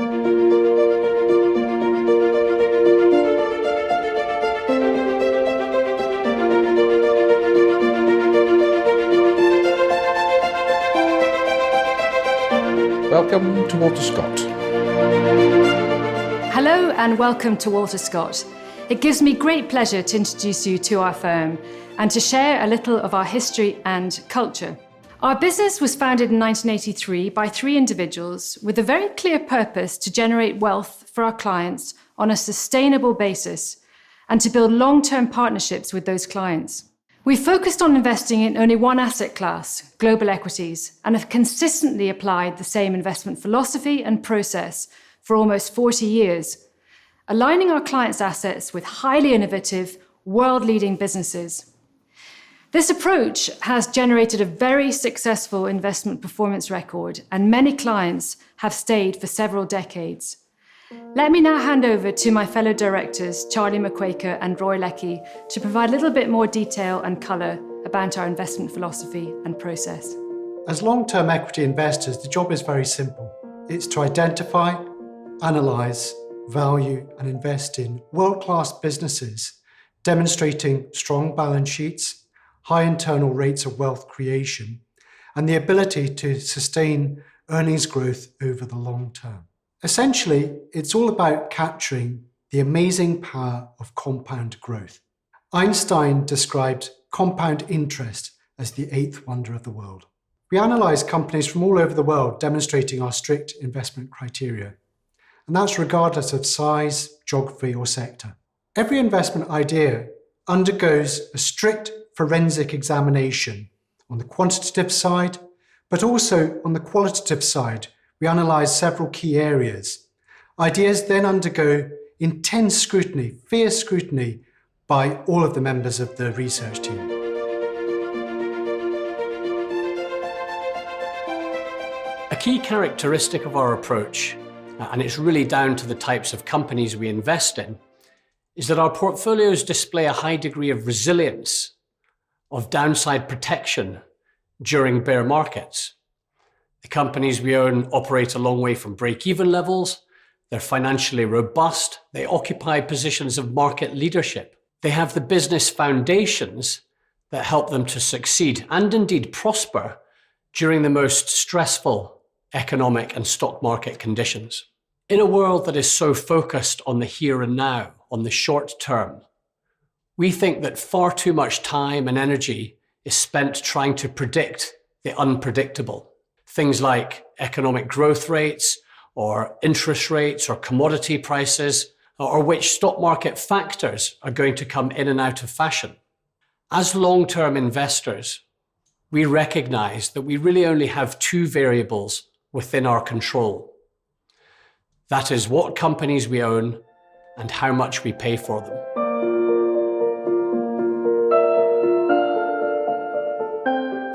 Welcome to Walter Scott. Hello and welcome to Walter Scott. It gives me great pleasure to introduce you to our firm and to share a little of our history and culture. Our business was founded in 1983 by 3 individuals with a very clear purpose to generate wealth for our clients on a sustainable basis and to build long-term partnerships with those clients. We focused on investing in only one asset class, global equities, and have consistently applied the same investment philosophy and process for almost 40 years, aligning our clients' assets with highly innovative, world-leading businesses. This approach has generated a very successful investment performance record, and many clients have stayed for several decades. Let me now hand over to my fellow directors, Charlie McQuaker and Roy Leckie, to provide a little bit more detail and colour about our investment philosophy and process. As long-term equity investors, the job is very simple. It's to identify, analyse, value and invest in world-class businesses, demonstrating strong balance sheets, high internal rates of wealth creation, and the ability to sustain earnings growth over the long term. Essentially, it's all about capturing the amazing power of compound growth. Einstein described compound interest as the 8th wonder of the world. We analyse companies from all over the world demonstrating our strict investment criteria, and that's regardless of size, geography or sector. Every investment idea undergoes a strict forensic examination on the quantitative side, but also on the qualitative side. We analyse several key areas. Ideas then undergo intense scrutiny, fierce scrutiny, by all of the members of the research team. A key characteristic of our approach, and it's really down to the types of companies we invest in, is that our portfolios display a high degree of resilience, of downside protection during bear markets. The companies we own operate a long way from break-even levels. They're financially robust. They occupy positions of market leadership. They have the business foundations that help them to succeed and indeed prosper during the most stressful economic and stock market conditions. In a world that is so focused on the here and now, on the short term, we think that far too much time and energy is spent trying to predict the unpredictable. Things like economic growth rates or interest rates or commodity prices or which stock market factors are going to come in and out of fashion. As long-term investors, we recognize that we really only have 2 variables within our control. That is what companies we own and how much we pay for them.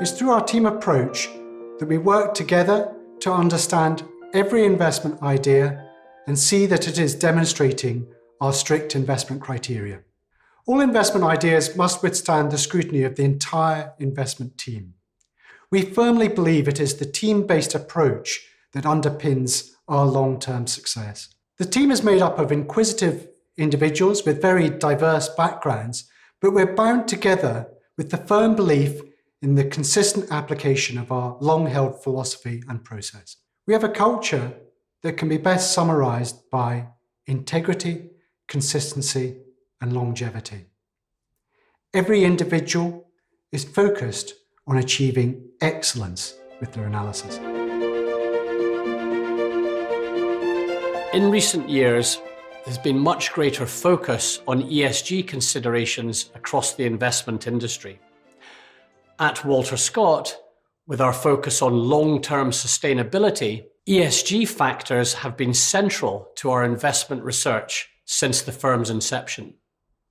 It's through our team approach that we work together to understand every investment idea and see that it is demonstrating our strict investment criteria. All investment ideas must withstand the scrutiny of the entire investment team. We firmly believe it is the team-based approach that underpins our long-term success. The team is made up of inquisitive individuals with very diverse backgrounds, but we're bound together with the firm belief in the consistent application of our long-held philosophy and process. We have a culture that can be best summarized by integrity, consistency, and longevity. Every individual is focused on achieving excellence with their analysis. In recent years, there's been much greater focus on ESG considerations across the investment industry. At Walter Scott, with our focus on long-term sustainability, ESG factors have been central to our investment research since the firm's inception.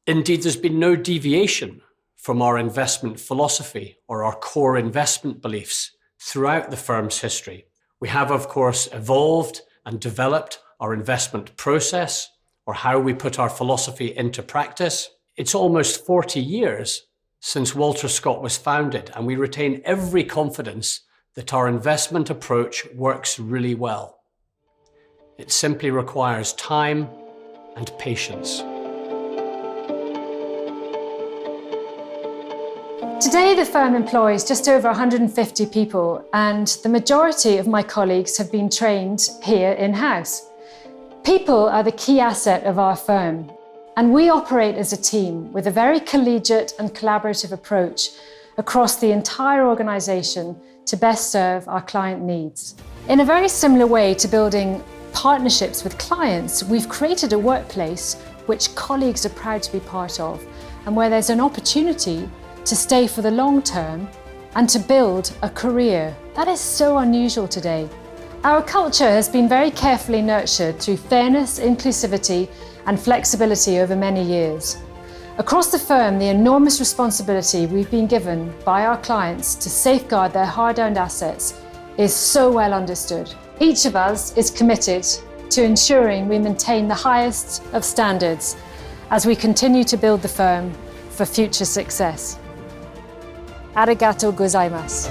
Indeed, there's been no deviation from our investment philosophy or our core investment beliefs throughout the firm's history. We have, of course, evolved and developed our investment process, or how we put our philosophy into practice. It's almost 40 years since Walter Scott was founded, and we retain every confidence that our investment approach works really well. It simply requires time and patience. Today, the firm employs just over 150 people, and the majority of my colleagues have been trained here in-house. People are the key asset of our firm, and we operate as a team with a very collegiate and collaborative approach across the entire organisation to best serve our client needs. In a very similar way to building partnerships with clients, we've created a workplace which colleagues are proud to be part of, and where there's an opportunity to stay for the long term and to build a career. That is so unusual today. Our culture has been very carefully nurtured through fairness, inclusivity, and flexibility over many years. Across the firm, the enormous responsibility we've been given by our clients to safeguard their hard-earned assets is so well understood. Each of us is committed to ensuring we maintain the highest of standards as we continue to build the firm for future success. Arigatou gozaimasu.